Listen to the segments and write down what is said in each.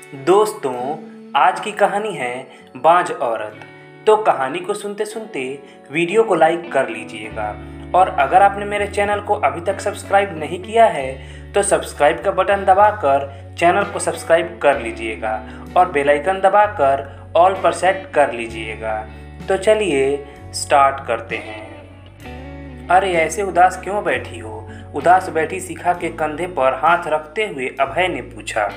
दोस्तों, आज की कहानी है बांझ औरत। तो कहानी को सुनते सुनते वीडियो को लाइक कर लीजिएगा, और अगर आपने मेरे चैनल को अभी तक सब्सक्राइब नहीं किया है तो सब्सक्राइब का बटन दबाकर चैनल को सब्सक्राइब कर लीजिएगा और बेल आइकन दबाकर ऑल पर सेट कर लीजिएगा। तो चलिए स्टार्ट करते हैं। अरे ऐसे उदास क्यों बैठी हो? उदास बैठी शिखा के कंधे पर हाथ रखते हुए अभय ने पूछा।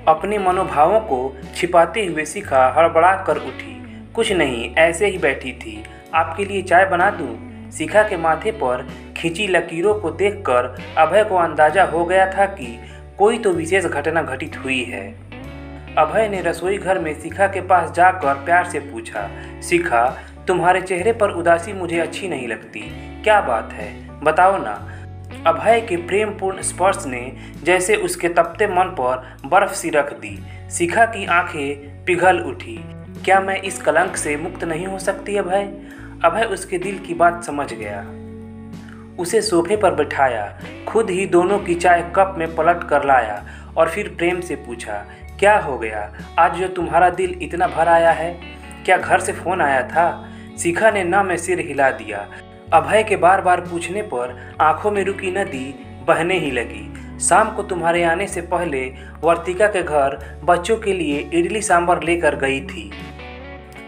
अपने मनोभावों को छिपाते हुए शिखा हड़बड़ा कर उठी। कुछ नहीं, ऐसे ही बैठी थी। आपके लिए चाय बना दूं? शिखा के माथे पर खिंची लकीरों को देखकर अभय को अंदाजा हो गया था कि कोई तो विशेष घटना घटित हुई है। अभय ने रसोई घर में शिखा के पास जाकर प्यार से पूछा, शिखा, तुम्हारे चेहरे पर उदासी मुझे अच्छी नहीं लगती। क्या बात है, बताओ ना। अभय के प्रेमपूर्ण स्पर्श ने जैसे उसके तपते मन पर बर्फ सी रख दी। शिखा की आंखें पिघल उठी। क्या मैं इस कलंक से मुक्त नहीं हो सकती अभय? अभय उसके दिल की बात समझ गया। उसे सोफे पर बैठाया, खुद ही दोनों की चाय कप में पलट कर लाया और फिर प्रेम से पूछा, क्या हो गया आज जो तुम्हारा दिल इतना भर आया है? क्या घर से फोन आया था? शिखा ने ना में सिर हिला दिया। अभय के बार बार पूछने पर आंखों में रुकी नदी बहने ही लगी। शाम को तुम्हारे आने से पहले वर्तिका के घर बच्चों के लिए इडली सांभर लेकर गई थी।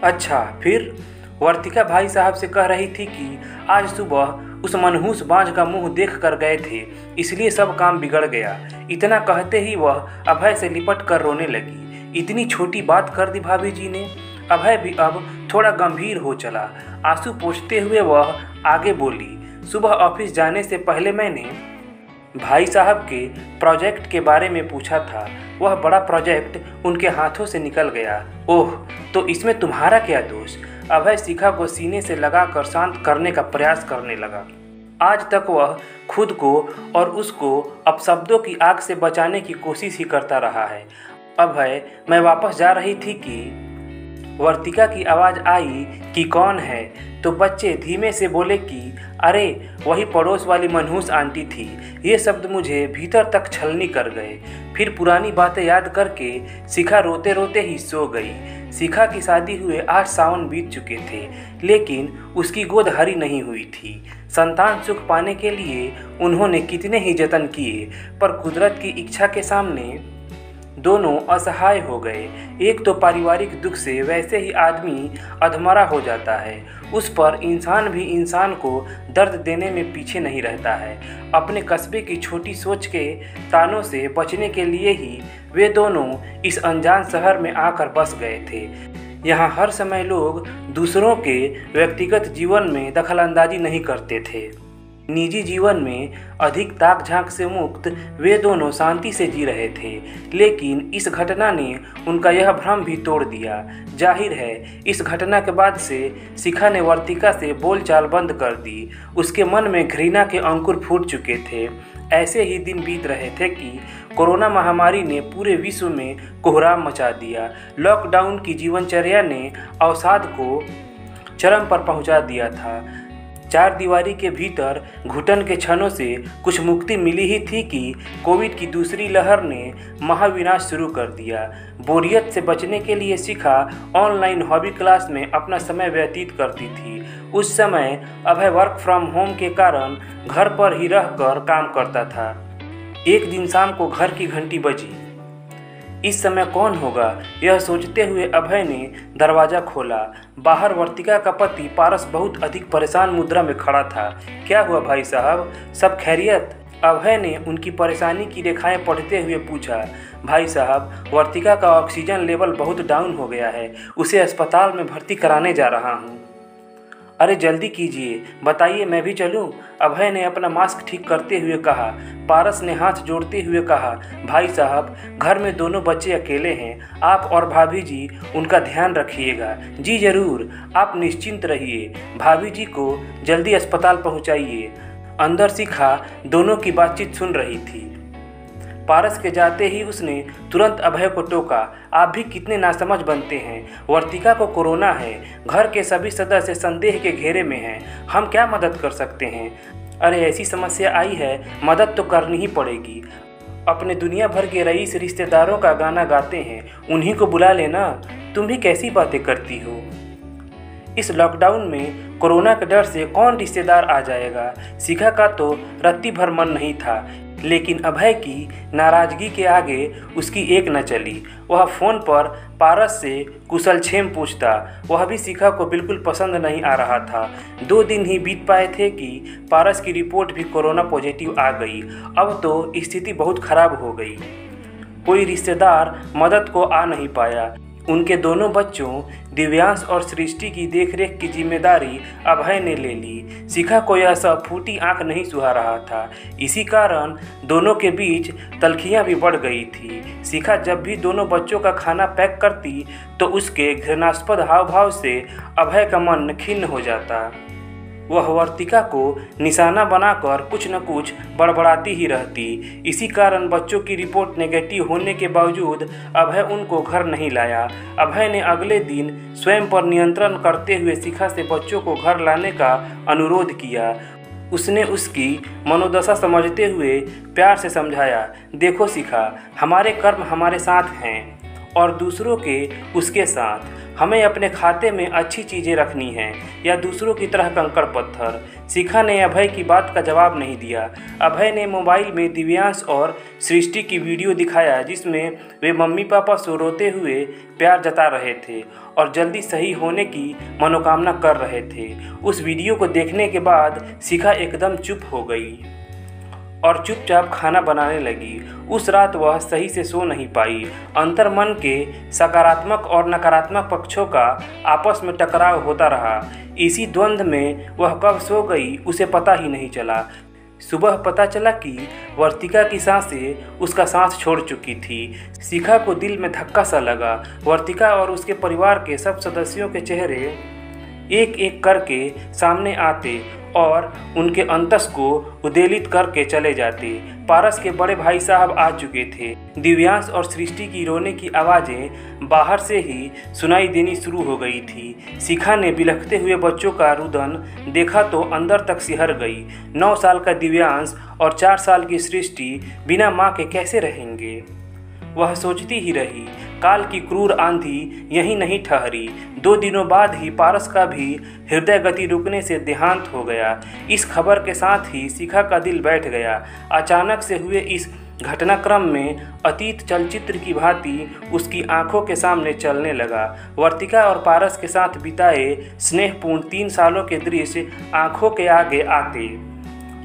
अच्छा, फिर? वर्तिका भाई साहब से कह रही थी कि आज सुबह उस मनहूस बांझ का मुंह देख कर गए थे, इसलिए सब काम बिगड़ गया। इतना कहते ही वह अभय से लिपट कर रोने लगी। इतनी छोटी बात कर दी भाभी जी ने। अभय भी अब थोड़ा गंभीर हो चला। आंसू पोंछते हुए वह आगे बोली, सुबह ऑफिस जाने से पहले मैंने भाई साहब के प्रोजेक्ट के बारे में पूछा था। वह बड़ा प्रोजेक्ट उनके हाथों से निकल गया। ओह, तो इसमें तुम्हारा क्या दोष? अभय शिखा को सीने से लगाकर शांत करने का प्रयास करने लगा। आज तक वह खुद को और उसको अपशब्दों की आग से बचाने की कोशिश ही करता रहा है। अभय, मैं वापस जा रही थी कि वर्तिका की आवाज़ आई कि कौन है, तो बच्चे धीमे से बोले कि अरे वही पड़ोस वाली मनहूस आंटी थी। ये शब्द मुझे भीतर तक छलनी कर गए। फिर पुरानी बातें याद करके शिखा रोते रोते ही सो गई। शिखा की शादी हुए 8 सावन बीत चुके थे, लेकिन उसकी गोद हरी नहीं हुई थी। संतान सुख पाने के लिए उन्होंने कितने ही जतन किए, पर कुदरत की इच्छा के सामने दोनों असहाय हो गए। एक तो पारिवारिक दुख से वैसे ही आदमी अधमरा हो जाता है, उस पर इंसान भी इंसान को दर्द देने में पीछे नहीं रहता है। अपने कस्बे की छोटी सोच के तानों से बचने के लिए ही वे दोनों इस अनजान शहर में आकर बस गए थे। यहाँ हर समय लोग दूसरों के व्यक्तिगत जीवन में दखलंदाजी नहीं करते थे। निजी जीवन में अधिक ताक झांक से मुक्त वे दोनों शांति से जी रहे थे, लेकिन इस घटना ने उनका यह भ्रम भी तोड़ दिया। जाहिर है, इस घटना के बाद से शिखा ने वर्तिका से बोलचाल बंद कर दी। उसके मन में घृणा के अंकुर फूट चुके थे। ऐसे ही दिन बीत रहे थे कि कोरोना महामारी ने पूरे विश्व में कोहराम मचा दिया। लॉकडाउन की जीवनचर्या ने अवसाद को चरम पर पहुंचा दिया था। चार दीवारी के भीतर घुटन के क्षणों से कुछ मुक्ति मिली ही थी कि कोविड की दूसरी लहर ने महाविनाश शुरू कर दिया। बोरियत से बचने के लिए शिखा ऑनलाइन हॉबी क्लास में अपना समय व्यतीत करती थी। उस समय अभय वर्क फ्रॉम होम के कारण घर पर ही रहकर काम करता था। एक दिन शाम को घर की घंटी बजी। इस समय कौन होगा, यह सोचते हुए अभय ने दरवाज़ा खोला। बाहर वर्तिका का पति पारस बहुत अधिक परेशान मुद्रा में खड़ा था। क्या हुआ भाई साहब, सब खैरियत? अभय ने उनकी परेशानी की रेखाएं पढ़ते हुए पूछा। भाई साहब, वर्तिका का ऑक्सीजन लेवल बहुत डाउन हो गया है, उसे अस्पताल में भर्ती कराने जा रहा हूँ। अरे जल्दी कीजिए, बताइए, मैं भी चलूं? अभय ने अपना मास्क ठीक करते हुए कहा। पारस ने हाथ जोड़ते हुए कहा, भाई साहब, घर में दोनों बच्चे अकेले हैं, आप और भाभी जी उनका ध्यान रखिएगा। जी जरूर, आप निश्चिंत रहिए। भाभी जी को जल्दी अस्पताल पहुंचाइए। अंदर शिखा दोनों की बातचीत सुन रही थी। पारस के जाते ही उसने तुरंत अभय को टोका, आप भी कितने नासमझ बनते हैं। वर्तिका को कोरोना है, घर के सभी सदस्य संदेह के घेरे में हैं, हम क्या मदद कर सकते हैं? अरे ऐसी समस्या आई है, मदद तो करनी ही पड़ेगी। अपने दुनिया भर के रईस रिश्तेदारों का गाना गाते हैं, उन्हीं को बुला लेना। तुम भी कैसी बातें करती हो। इस लॉकडाउन में कोरोना के डर से कौन रिश्तेदार आ जाएगा। शिखा का तो रत्ती भर मन नहीं था, लेकिन अभय की नाराज़गी के आगे उसकी एक न चली। वह फ़ोन पर पारस से कुशलक्षेम पूछता। वह भी शिखा को बिल्कुल पसंद नहीं आ रहा था। 2 दिन ही बीत पाए थे कि पारस की रिपोर्ट भी कोरोना पॉजिटिव आ गई। अब तो स्थिति बहुत ख़राब हो गई। कोई रिश्तेदार मदद को आ नहीं पाया। उनके दोनों बच्चों दिव्यांश और सृष्टि की देखरेख की जिम्मेदारी अभय ने ले ली। शिखा को यह सब फूटी आंख नहीं सुहा रहा था। इसी कारण दोनों के बीच तल्खियां भी बढ़ गई थी। शिखा जब भी दोनों बच्चों का खाना पैक करती तो उसके घृणास्पद हाव भाव से अभय का मन खिन्न हो जाता। वह वर्तिका को निशाना बनाकर कुछ न कुछ बड़बड़ाती ही रहती। इसी कारण बच्चों की रिपोर्ट नेगेटिव होने के बावजूद अभय उनको घर नहीं लाया। अभय ने अगले दिन स्वयं पर नियंत्रण करते हुए शिखा से बच्चों को घर लाने का अनुरोध किया। उसने उसकी मनोदशा समझते हुए प्यार से समझाया, देखो शिखा, हमारे कर्म हमारे साथ हैं और दूसरों के उसके साथ। हमें अपने खाते में अच्छी चीज़ें रखनी हैं या दूसरों की तरह कंकड़ पत्थर। शिखा ने अभय की बात का जवाब नहीं दिया। अभय ने मोबाइल में दिव्यांश और सृष्टि की वीडियो दिखाया जिसमें वे मम्मी पापा से रोते हुए प्यार जता रहे थे और जल्दी सही होने की मनोकामना कर रहे थे। उस वीडियो को देखने के बाद शिखा एकदम चुप हो गई और चुपचाप खाना बनाने लगी। उस रात वह सही से सो नहीं पाई। अंतर्मन के सकारात्मक और नकारात्मक पक्षों का आपस में टकराव होता रहा। इसी द्वंद्व में वह कब सो गई उसे पता ही नहीं चला। सुबह पता चला कि वर्तिका की सांसें उसका सांस छोड़ चुकी थी। शिखा को दिल में धक्का सा लगा। वर्तिका और उसके परिवार के सब सदस्यों के चेहरे एक एक करके सामने आते और उनके अंतस को उद्वेलित करके चले जाते। पारस के बड़े भाई साहब आ चुके थे। दिव्यांश और सृष्टि की रोने की आवाज़ें बाहर से ही सुनाई देनी शुरू हो गई थी। शिखा ने बिलखते हुए बच्चों का रुदन देखा तो अंदर तक सिहर गई। 9 साल का दिव्यांश और 4 साल की सृष्टि बिना माँ के कैसे रहेंगे। वह सोचती ही रही। काल की क्रूर आंधी यहीं नहीं ठहरी। 2 दिनों बाद ही पारस का भी हृदय गति रुकने से देहांत हो गया। इस खबर के साथ ही शिखा का दिल बैठ गया। अचानक से हुए इस घटनाक्रम में अतीत चलचित्र की भांति उसकी आंखों के सामने चलने लगा। वर्तिका और पारस के साथ बिताए स्नेहपूर्ण 3 सालों के दृश्य आंखों के आगे आते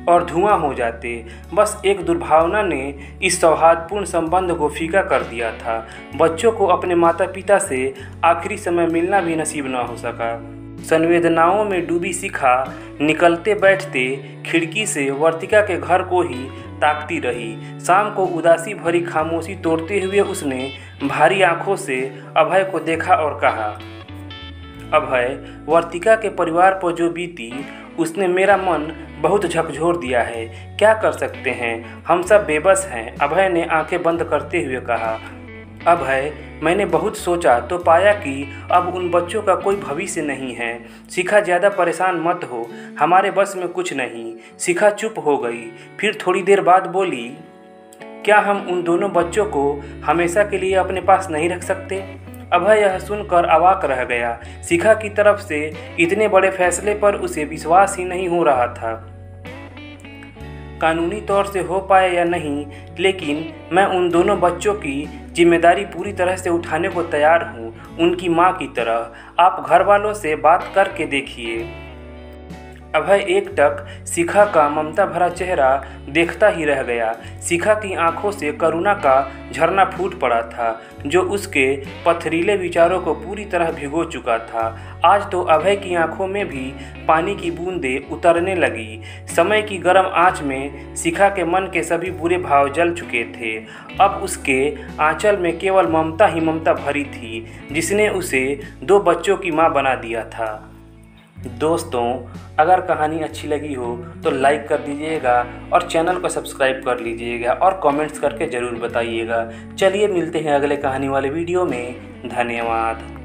और धुआं हो जाते। बस एक दुर्भावना ने इस सौहार्दपूर्ण संबंध को फीका कर दिया था। बच्चों को अपने माता पिता से आखिरी समय मिलना भी नसीब न हो सका। संवेदनाओं में डूबी शिखा निकलते बैठते खिड़की से वर्तिका के घर को ही ताकती रही। शाम को उदासी भरी खामोशी तोड़ते हुए उसने भारी आंखों से अभय को देखा और कहा, अभय, वर्तिका के परिवार पर जो बीती उसने मेरा मन बहुत झकझोर दिया है। क्या कर सकते हैं, हम सब बेबस हैं। अभय ने आंखें बंद करते हुए कहा, अभय, मैंने बहुत सोचा तो पाया कि अब उन बच्चों का कोई भविष्य नहीं है। शिखा, ज़्यादा परेशान मत हो, हमारे बस में कुछ नहीं। शिखा चुप हो गई, फिर थोड़ी देर बाद बोली, क्या हम उन दोनों बच्चों को हमेशा के लिए अपने पास नहीं रख सकते। अभय यह सुनकर अवाक रह गया। शिखा की तरफ से इतने बड़े फैसले पर उसे विश्वास ही नहीं हो रहा था। कानूनी तौर से हो पाए या नहीं, लेकिन मैं उन दोनों बच्चों की जिम्मेदारी पूरी तरह से उठाने को तैयार हूँ, उनकी माँ की तरह। आप घर वालों से बात करके देखिए। अभय एकटक शिखा का ममता भरा चेहरा देखता ही रह गया। शिखा की आंखों से करुणा का झरना फूट पड़ा था जो उसके पथरीले विचारों को पूरी तरह भिगो चुका था। आज तो अभय की आंखों में भी पानी की बूंदें उतरने लगी। समय की गर्म आंच में शिखा के मन के सभी बुरे भाव जल चुके थे। अब उसके आंचल में केवल ममता ही ममता भरी थी जिसने उसे 2 बच्चों की मां बना दिया था। दोस्तों, अगर कहानी अच्छी लगी हो तो लाइक कर दीजिएगा और चैनल को सब्सक्राइब कर लीजिएगा और कमेंट्स करके ज़रूर बताइएगा। चलिए मिलते हैं अगले कहानी वाले वीडियो में। धन्यवाद।